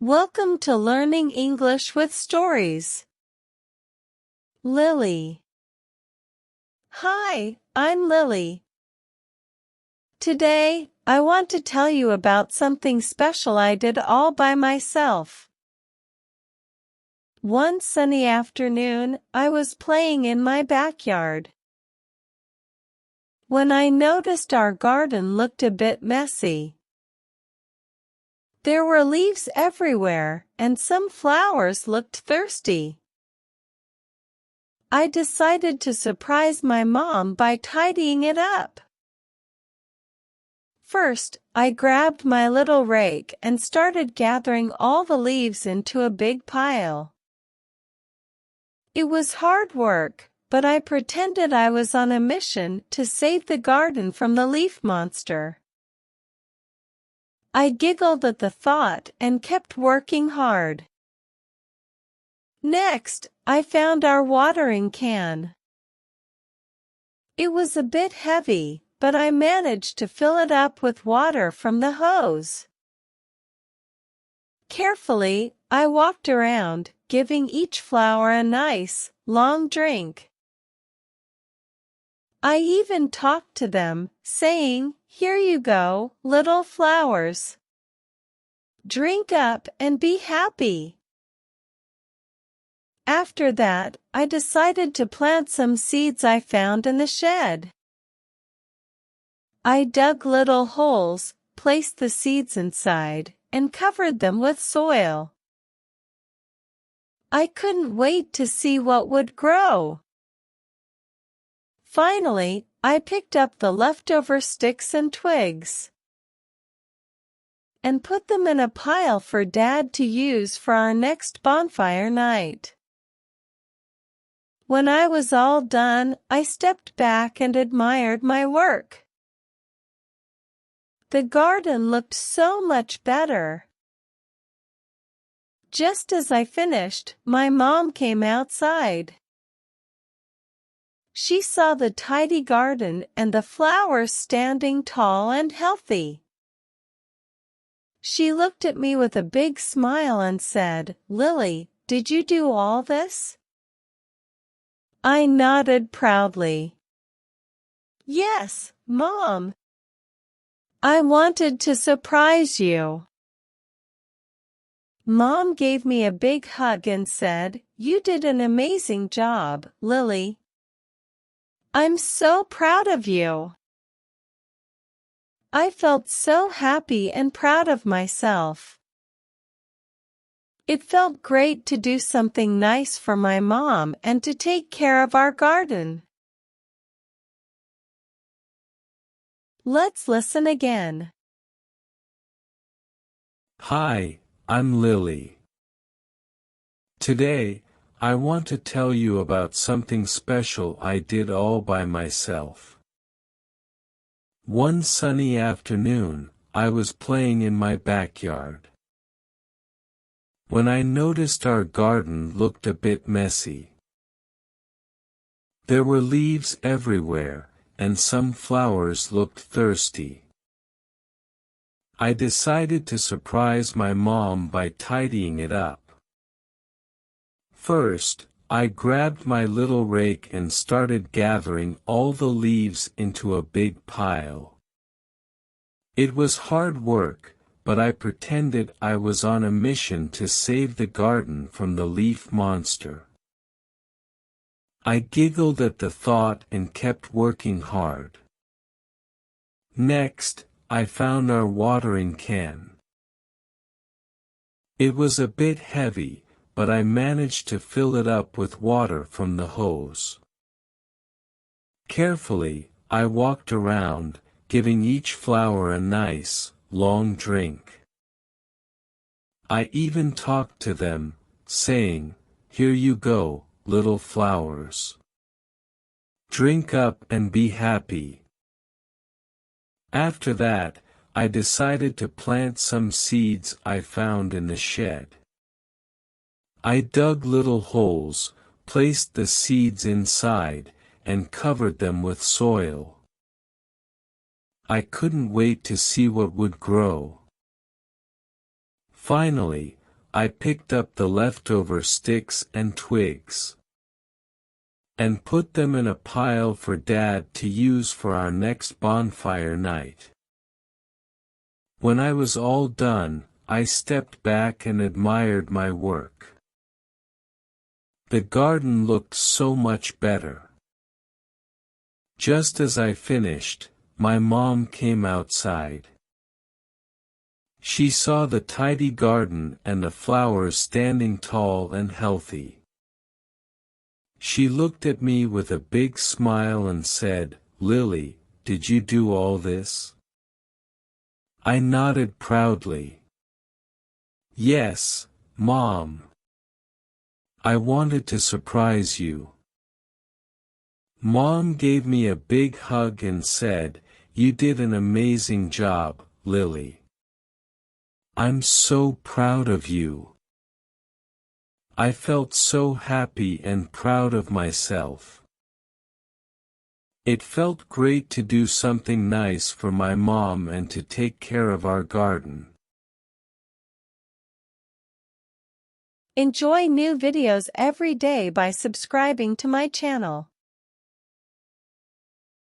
Welcome to Learning English with Stories. Lily. Hi, I'm Lily. Today, I want to tell you about something special I did all by myself. One sunny afternoon, I was playing in my backyard. When I noticed our garden looked a bit messy. There were leaves everywhere, and some flowers looked thirsty. I decided to surprise my mom by tidying it up. First, I grabbed my little rake and started gathering all the leaves into a big pile. It was hard work, but I pretended I was on a mission to save the garden from the leaf monster. I giggled at the thought and kept working hard. Next, I found our watering can. It was a bit heavy, but I managed to fill it up with water from the hose. Carefully, I walked around, giving each flower a nice, long drink. I even talked to them, saying, "Here you go, little flowers. Drink up and be happy." After that, I decided to plant some seeds I found in the shed. I dug little holes, placed the seeds inside, and covered them with soil. I couldn't wait to see what would grow. Finally, I picked up the leftover sticks and twigs and put them in a pile for Dad to use for our next bonfire night. When I was all done, I stepped back and admired my work. The garden looked so much better. Just as I finished, my mom came outside. She saw the tidy garden and the flowers standing tall and healthy. She looked at me with a big smile and said, "Lily, did you do all this?" I nodded proudly. "Yes, Mom. I wanted to surprise you." Mom gave me a big hug and said, "You did an amazing job, Lily. I'm so proud of you." I felt so happy and proud of myself. It felt great to do something nice for my mom and to take care of our garden. Let's listen again. Hi, I'm Lily. Today, I want to tell you about something special I did all by myself. One sunny afternoon, I was playing in my backyard. When I noticed our garden looked a bit messy. There were leaves everywhere, and some flowers looked thirsty. I decided to surprise my mom by tidying it up. First, I grabbed my little rake and started gathering all the leaves into a big pile. It was hard work, but I pretended I was on a mission to save the garden from the leaf monster. I giggled at the thought and kept working hard. Next, I found our watering can. It was a bit heavy, but I managed to fill it up with water from the hose. Carefully, I walked around, giving each flower a nice, long drink. I even talked to them, saying, "Here you go, little flowers. Drink up and be happy." After that, I decided to plant some seeds I found in the shed. I dug little holes, placed the seeds inside, and covered them with soil. I couldn't wait to see what would grow. Finally, I picked up the leftover sticks and twigs and put them in a pile for Dad to use for our next bonfire night. When I was all done, I stepped back and admired my work. The garden looked so much better. Just as I finished, my mom came outside. She saw the tidy garden and the flowers standing tall and healthy. She looked at me with a big smile and said, "Lily, did you do all this?" I nodded proudly. "Yes, Mom. I wanted to surprise you." Mom gave me a big hug and said, "You did an amazing job, Lily. I'm so proud of you." I felt so happy and proud of myself. It felt great to do something nice for my mom and to take care of our garden. Enjoy new videos every day by subscribing to my channel.